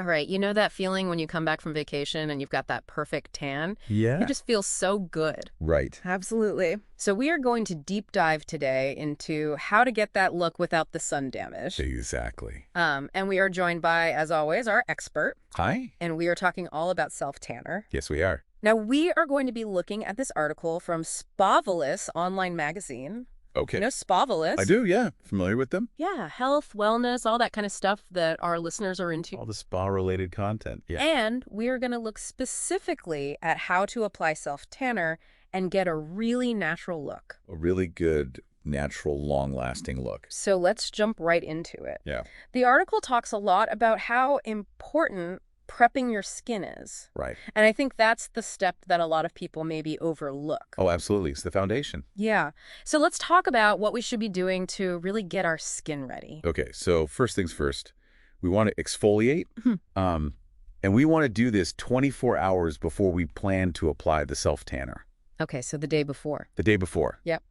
All right, you know that feeling when you come back from vacation and you've got that perfect tan? It Yeah. just feels so good. Right. Absolutely. So we are going to deep dive today into how to get that look without the sun damage. Exactly. And we are joined by, as always, our expert, Hi? and we are talking all about self-tanner. Yes, we are. Now, we are going to be looking at this article from Spavelous online magazine. You Okay. know I Spavelous? do, yeah. Familiar with them? Yeah, health, wellness, all that kind of stuff that our listeners are into. All the spa-related content. Yeah. And we are going to look specifically at how to apply self-tanner and get a really natural look. A really good, natural, long-lasting look. So let's jump right into it. Yeah. The article talks a lot about how important prepping your skin is. Right. And I think that's the step that a lot of people maybe overlook. Oh, absolutely. It's the foundation. Yeah. So let's talk about what we should be doing to really get our skin ready. Okay, so first things first. We want to exfoliate, and we want to do this 24 hours before we plan to apply the self-tanner, Okay, so the day before. the day before. Yep.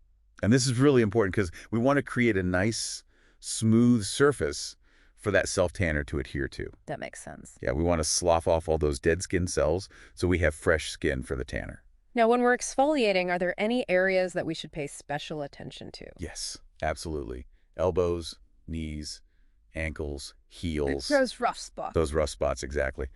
And this is really important because we want to create a nice, smooth surface for that self-tanner to adhere to. That makes sense. Yeah, we want to slough off all those dead skin cells so we have fresh skin for the tanner. Now, when we're exfoliating, are there any areas that we should pay special attention to? Yes, absolutely. Elbows, knees, ankles, heels. Those rough spots. Those rough spots, exactly.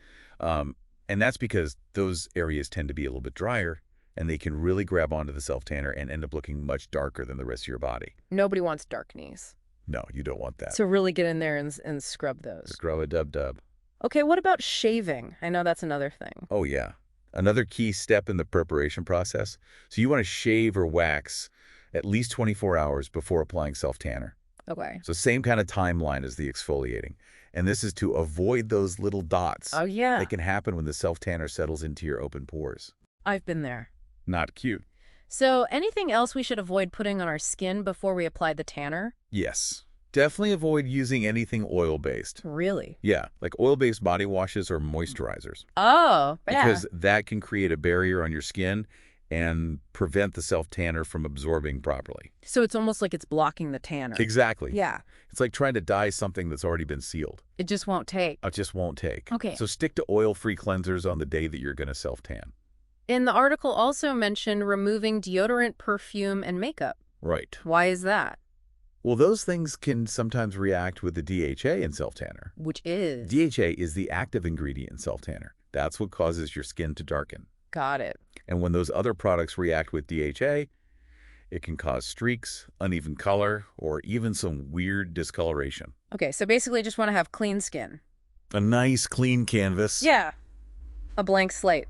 And that's because those areas tend to be a little bit drier, and they can really grab onto the self-tanner and end up looking much darker than the rest of your body. Nobody wants dark knees. No, you don't want that. So really get in there and scrub those. Scrub a dub-dub. Okay, what about shaving? I know that's another thing. Oh, yeah. Another key step in the preparation process. So you want to shave or wax at least 24 hours before applying self-tanner. Okay. So same kind of timeline as the exfoliating. And this is to avoid those little dots Oh, yeah. that can happen when the self-tanner settles into your open pores. I've been there. Not cute. So anything else we should avoid putting on our skin before we apply the tanner? Yes. Definitely avoid using anything oil-based. Really? Yeah, like oil-based body washes or moisturizers. Oh, yeah. Because that can create a barrier on your skin and prevent the self-tanner from absorbing properly. So it's almost like it's blocking the tanner. Exactly. Yeah. It's like trying to dye something that's already been sealed. It just won't take. It just won't take. Okay. So stick to oil-free cleansers on the day that you're going to self-tan. And the article also mentioned removing deodorant, perfume, and makeup. Right. Why is that? Well, those things can sometimes react with the DHA in self-tanner. Which is? DHA is the active ingredient in self-tanner. That's what causes your skin to darken. Got it. And when those other products react with DHA, it can cause streaks, uneven color, or even some weird discoloration. Okay, so basically just want to have clean skin. A nice, clean canvas. Yeah. A blank slate.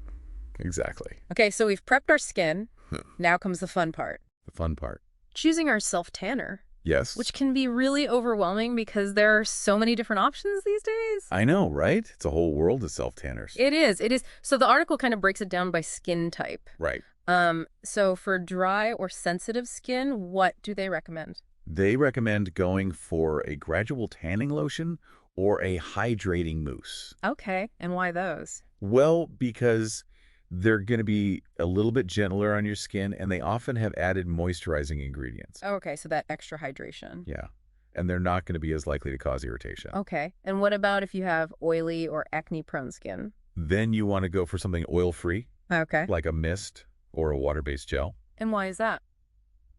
Exactly. Okay, so we've prepped our skin. Now comes the fun part. The fun part. Choosing our self-tanner, Yes. which can be really overwhelming because there are so many different options these days. I know, right? It's a whole world of self-tanners. It is. It is. So the article kind of breaks it down by skin type. Right. So for dry or sensitive skin, what do they recommend? They recommend going for a gradual tanning lotion or a hydrating mousse. Okay, and why those? Well, because they're going to be a little bit gentler on your skin, and they often have added moisturizing ingredients. Oh, okay, so that extra hydration. Yeah. And they're not going to be as likely to cause irritation. Okay, and what about if you have oily or acne-prone skin? Then you want to go for something oil-free, Okay. like a mist or a water-based gel. And why is that?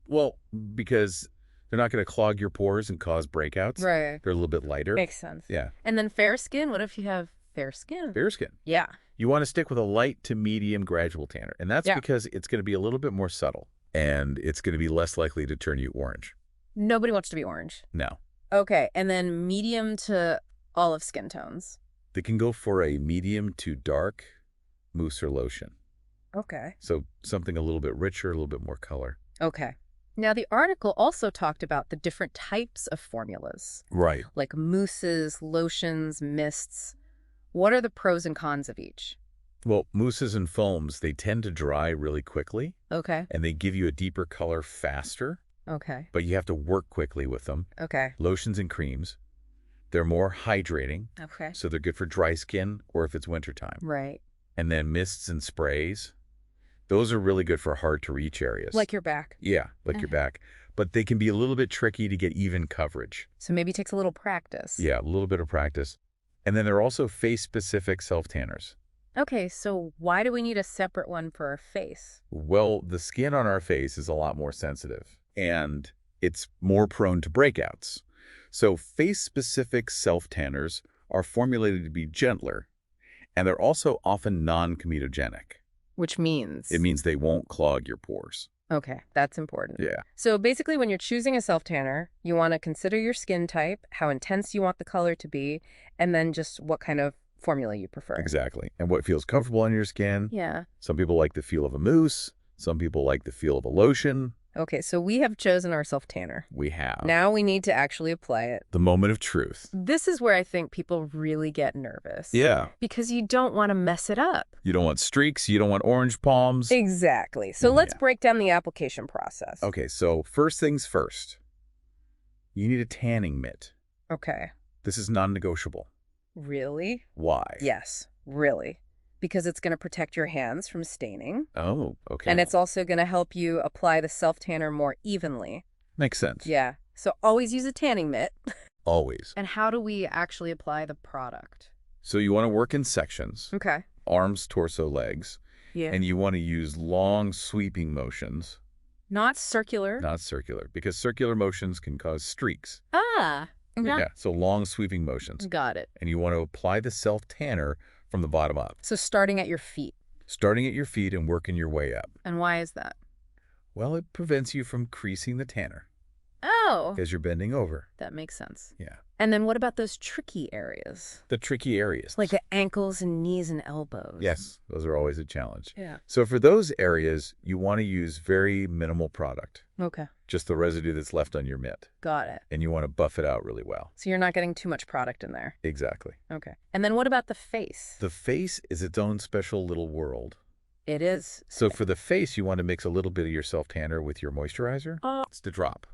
Well, because they're not going to clog your pores and cause breakouts. Right. They're a little bit lighter. Makes sense. Yeah. And then fair skin, what if you have fair skin? Fair skin. Yeah. You want to stick with a light to medium gradual tanner. And that's Yeah. because it's going to be a little bit more subtle, and it's going to be less likely to turn you orange. Nobody wants to be orange. No. Okay, and then medium to olive skin tones. They can go for a medium to dark mousse or lotion. Okay. So something a little bit richer, a little bit more color. Okay. Now, the article also talked about the different types of formulas, Right. like mousses, lotions, mists. What are the pros and cons of each? Well, mousses and foams, they tend to dry really quickly, Okay. and they give you a deeper color faster, Okay. but you have to work quickly with them. Okay. Lotions and creams, they're more hydrating, Okay. so they're good for dry skin or if it's wintertime. Right. And then mists and sprays, those are really good for hard-to-reach areas. Like your back. Yeah, like your back. But they can be a little bit tricky to get even coverage. So maybe it takes a little practice. Yeah, a little bit of practice. And then there are also face-specific self-tanners. Okay, so why do we need a separate one for our face? Well, the skin on our face is a lot more sensitive, and it's more prone to breakouts. So face-specific self-tanners are formulated to be gentler, and they're also often non-comedogenic. Which means? It means they won't clog your pores. Okay, that's important. Yeah, So basically, when you're choosing a self-tanner, you want to consider your skin type, how intense you want the color to be, and then just what kind of formula you prefer. exactly. And what feels comfortable on your skin. Yeah. Some people like the feel of a mousse. Some people like the feel of a lotion. Okay, so we have chosen our self-tanner. We have. Now we need to actually apply it. The moment of truth. This is where I think people really get nervous. Yeah. Because you don't want to mess it up. You don't want streaks. You don't want orange palms. Exactly. So let's Yeah. break down the application process. Okay, so first things first. You need a tanning mitt. Okay. This is non-negotiable. Really? Why? Yes, really. Because it's going to protect your hands from staining. Oh, okay. And it's also going to help you apply the self-tanner more evenly. Makes sense. Yeah. So always use a tanning mitt. Always. And how do we actually apply the product? So you want to work in sections. Okay. Arms, torso, legs. Yeah. And you want to use long sweeping motions, Not circular. not circular, because circular motions can cause streaks. Ah. Yeah, so long sweeping motions. Got it. And you want to apply the self-tanner from the bottom up, So starting at your feet. starting at your feet and working your way up. And why is that? Well, it prevents you from creasing the tanner Oh. as you're bending over. That makes sense. Yeah. And then what about those tricky areas? The tricky areas. Like the ankles and knees and elbows. Yes, those are always a challenge. Yeah. So for those areas, you want to use very minimal product, Okay. just the residue that's left on your mitt, Got it. and you want to buff it out really well. So you're not getting too much product in there. Exactly. Okay. And then what about the face? The face is its own special little world. It is. So for the face, you want to mix a little bit of your self-tanner with your moisturizer. It's the drop.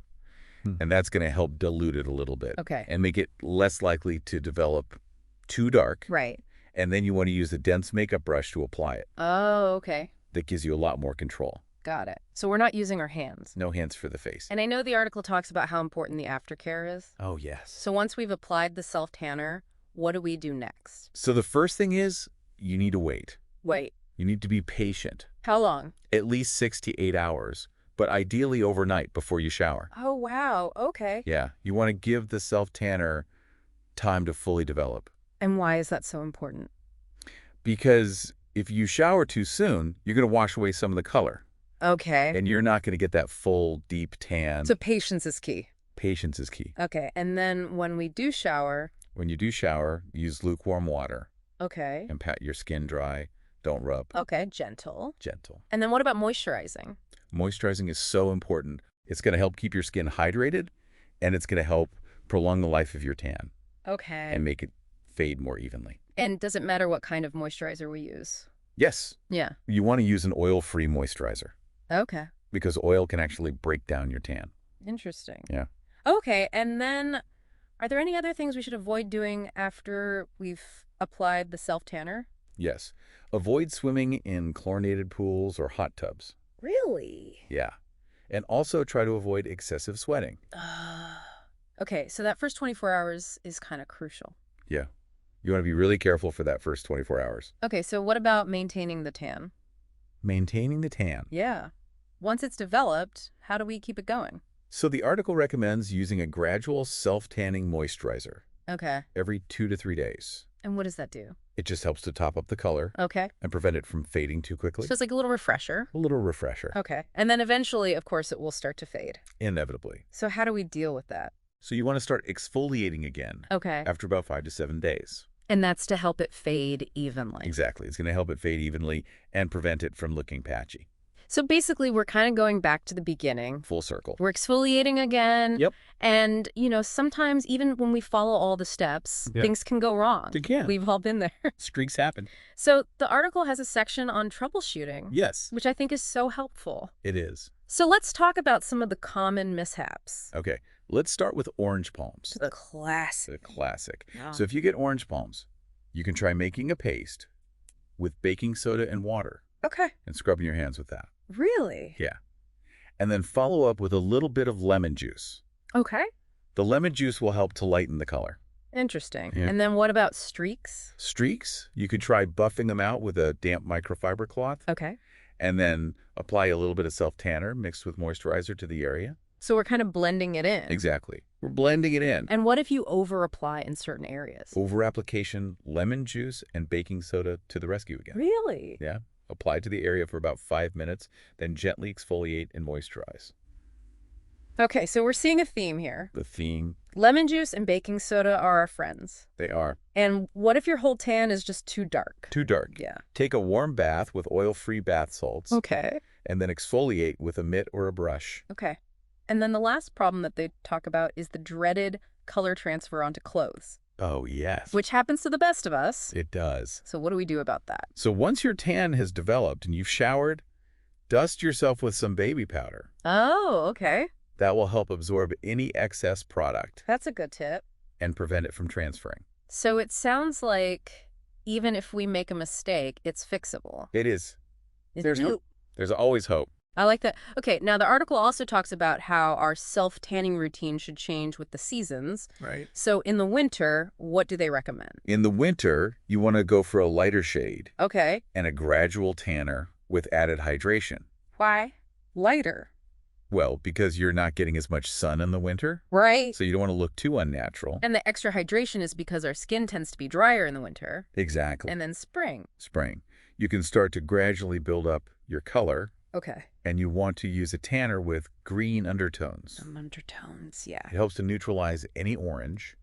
And that's going to help dilute it a little bit. Okay. And make it less likely to develop too dark. Right. And then you want to use a dense makeup brush to apply it. Oh, okay. That gives you a lot more control. Got it. So we're not using our hands. No hands for the face. And I know the article talks about how important the aftercare is. Oh, yes. So once we've applied the self-tanner, what do we do next? So the first thing is you need to wait. Wait. You need to be patient. How long? At least 6 to 8 hours, but ideally overnight before you shower. Oh, wow. Okay. Yeah, you want to give the self-tanner time to fully develop. And why is that so important? Because if you shower too soon, you're going to wash away some of the color. Okay. And you're not going to get that full, deep tan. So patience is key. Patience is key. Okay. And then when we do shower. When you do shower, use lukewarm water Okay. and pat your skin dry. Don't rub. Okay. Gentle. Gentle. And then what about moisturizing? Moisturizing is so important. It's going to help keep your skin hydrated, and it's going to help prolong the life of your tan Okay. and make it fade more evenly. And does it matter what kind of moisturizer we use? Yes, Yeah. you want to use an oil-free moisturizer Okay. because oil can actually break down your tan. Interesting. Yeah. Okay. And then are there any other things we should avoid doing after we've applied the self-tanner? Yes. Avoid swimming in chlorinated pools or hot tubs. Really? Yeah. And also try to avoid excessive sweating. Okay. So that first 24 hours is kind of crucial. Yeah. You want to be really careful for that first 24 hours. Okay. So what about maintaining the tan? Maintaining the tan. Yeah. Once it's developed, how do we keep it going? So the article recommends using a gradual self-tanning moisturizer Okay. every 2 to 3 days. And what does that do? It just helps to top up the color Okay. and prevent it from fading too quickly. So it's like a little refresher. A little refresher, Okay. And then eventually, of course, it will start to fade. inevitably. So how do we deal with that? So you want to start exfoliating again Okay. after about 5 to 7 days. And that's to help it fade evenly. Exactly. It's going to help it fade evenly and prevent it from looking patchy. So basically, we're kind of going back to the beginning. Full circle. We're exfoliating again. Yep. And, sometimes even when we follow all the steps, Yeah. things can go wrong. They can. We've all been there. Streaks happen. So the article has a section on troubleshooting, Yes, which I think is so helpful. it is. So let's talk about some of the common mishaps. Okay, let's start with orange palms. The classic. The classic. Yeah. So if you get orange palms, you can try making a paste with baking soda and water Okay. and scrubbing your hands with that. Really? Yeah. And then follow up with a little bit of lemon juice. Okay. The lemon juice will help to lighten the color. Interesting. Yeah. And then what about streaks? Streaks, you could try buffing them out with a damp microfiber cloth Okay. and then apply a little bit of self-tanner mixed with moisturizer to the area. So we're kind of blending it in. Exactly. We're blending it in. And what if you over-apply in certain areas? Over-application, lemon juice and baking soda to the rescue again. Really? Yeah. Apply to the area for about 5 minutes, then gently exfoliate and moisturize. Okay, so we're seeing a theme here. The theme, Lemon juice and baking soda are our friends. they are And what if your whole tan is just too dark? too dark. Yeah. Take a warm bath with oil-free bath salts Okay. and then exfoliate with a mitt or a brush. Okay. And then the last problem that they talk about is the dreaded color transfer onto clothes, Oh, yes. which happens to the best of us. It does. So what do we do about that? So once your tan has developed and you've showered, dust yourself with some baby powder. Oh, okay. That will help absorb any excess product That's a good tip. and prevent it from transferring. So it sounds like even if we make a mistake, it's fixable. It is. It's There's cute. hope. There's always hope. I like that. Okay, now the article also talks about how our self-tanning routine should change with the seasons. Right. So in the winter, what do they recommend? In the winter, you want to go for a lighter shade Okay. and a gradual tanner with added hydration. Why? Lighter. Well, because you're not getting as much sun in the winter, Right. so you don't want to look too unnatural. And the extra hydration is because our skin tends to be drier in the winter. Exactly. And then spring. Spring. You can start to gradually build up your color, Okay. and you want to use a tanner with green undertones. Some undertones, yeah. It helps to neutralize any orange.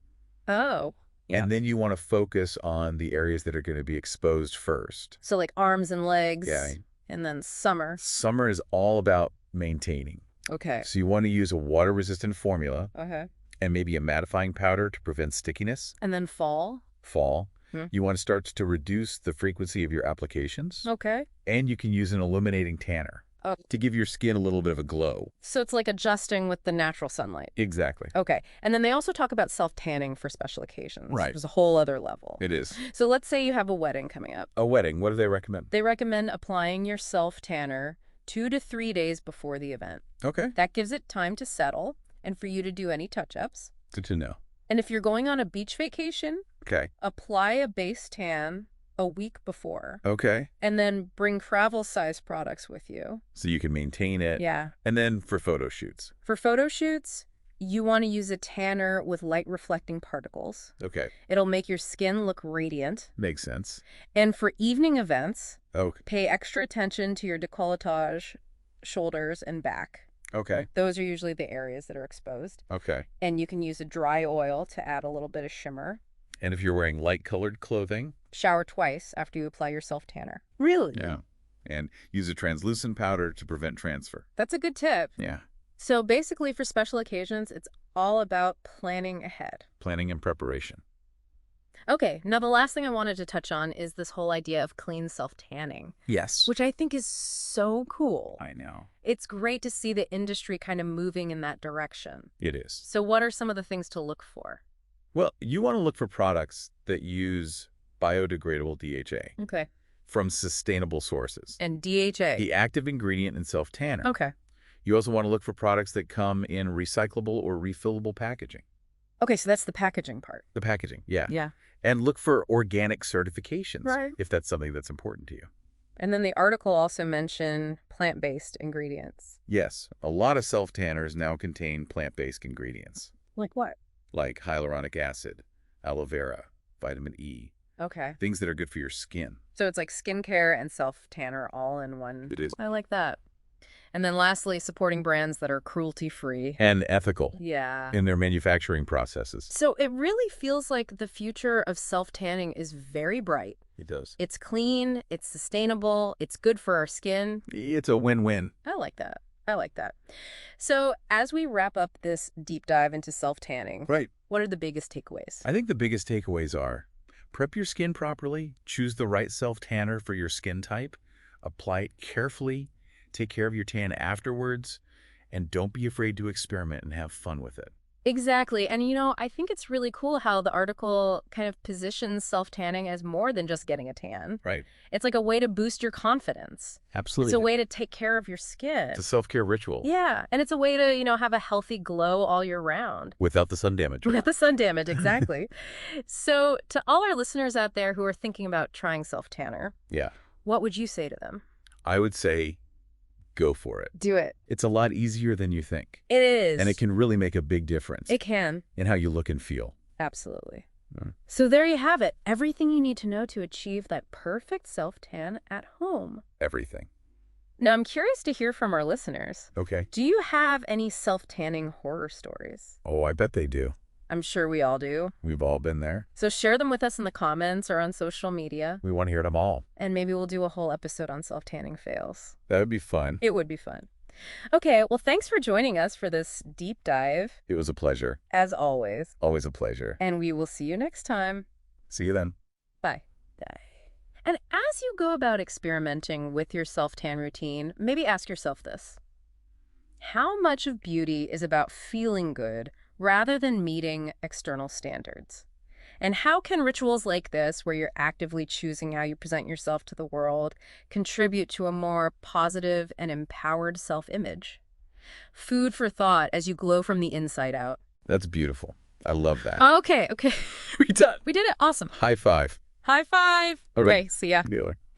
Oh. Yeah. And then you want to focus on the areas that are going to be exposed first. So like arms and legs. Yeah. And then summer. Summer is all about maintaining. Okay. So you want to use a water-resistant formula Okay. and maybe a mattifying powder to prevent stickiness. And then fall. Fall. Hmm. You want to start to reduce the frequency of your applications. Okay. And you can use an illuminating tanner Oh. to give your skin a little bit of a glow. So it's like adjusting with the natural sunlight. Exactly. Okay. And then they also talk about self-tanning for special occasions. Right. Which is a whole other level. It is. So let's say you have a wedding coming up. A wedding, what do they recommend? They recommend applying your self-tanner 2 to 3 days before the event. Okay. That gives it time to settle and for you to do any touch-ups. Good to know. And if you're going on a beach vacation, Okay. apply a base tan a week before. Okay. And then bring travel-size products with you. So you can maintain it. Yeah. And then for photo shoots. For photo shoots, you want to use a tanner with light-reflecting particles. Okay. It'll make your skin look radiant. Makes sense. And for evening events, Okay. pay extra attention to your décolletage, shoulders, and back. Okay. Those are usually the areas that are exposed. Okay. And you can use a dry oil to add a little bit of shimmer. And if you're wearing light-colored clothing, Shower twice after you apply your self-tanner. Really? yeah. And use a translucent powder to prevent transfer. That's a good tip. Yeah. So basically for special occasions, it's all about planning ahead. Planning and preparation. Okay, now the last thing I wanted to touch on is this whole idea of clean self-tanning, Yes. which I think is so cool. I know. It's great to see the industry kind of moving in that direction. It is. So what are some of the things to look for? Well, you want to look for products that use biodegradable DHA Okay. from sustainable sources. And DHA. The active ingredient in self-tanner. Okay. You also want to look for products that come in recyclable or refillable packaging. Okay, so that's the packaging part. The packaging, yeah. Yeah. And look for organic certifications Right. if that's something that's important to you. And then the article also mentioned plant-based ingredients. Yes, a lot of self-tanners now contain plant-based ingredients Like what? like hyaluronic acid, aloe vera, vitamin E, Okay. things that are good for your skin. So it's like skincare and self-tanner all in one. It is. I like that. And then lastly, supporting brands that are cruelty-free. And ethical Yeah. in their manufacturing processes. So it really feels like the future of self-tanning is very bright. It does. It's clean, it's sustainable, it's good for our skin. It's a win-win. I like that. I like that. So as we wrap up this deep dive into self-tanning, Right. what are the biggest takeaways? I think the biggest takeaways are prep your skin properly, choose the right self-tanner for your skin type, apply it carefully, take care of your tan afterwards, and don't be afraid to experiment and have fun with it. Exactly. And, I think it's really cool how the article kind of positions self-tanning as more than just getting a tan. Right. It's like a way to boost your confidence. It's a Absolutely. way to take care of your It's a skin. self-care ritual Yeah. And it's a way to, have a healthy glow all year round. without the sun damage. Without the sun damage, exactly. So, to all our listeners out there who are thinking about trying self-tanner, Yeah. what would you say to them? I would say go for it. Do it. It's a lot easier than you think. It is. And it can really make a big difference It can. in how you look and feel. Absolutely. Mm. So there you have it. Everything you need to know to achieve that perfect self-tan at home. Everything. Now, I'm curious to hear from our listeners. Okay. Do you have any self-tanning horror stories? Oh, I bet they do. I'm sure we all do. We've all been there. So share them with us in the comments or on social media. We want to hear them all. And maybe we'll do a whole episode on self-tanning fails. That would be fun. It would be fun. Okay, well, thanks for joining us for this deep dive, It was a pleasure. as always. Always a pleasure. And we will see you next time. See you then. Bye. Bye. And as you go about experimenting with your self-tan routine, maybe ask yourself this. How much of beauty is about feeling good rather than meeting external standards? And how can rituals like this, where you're actively choosing how you present yourself to the world, contribute to a more positive and empowered self-image? Food for thought as you glow from the inside out. That's beautiful. I love that. Okay. We done. We did it. Awesome. High five. High five. All right. Okay, see ya. Dealer.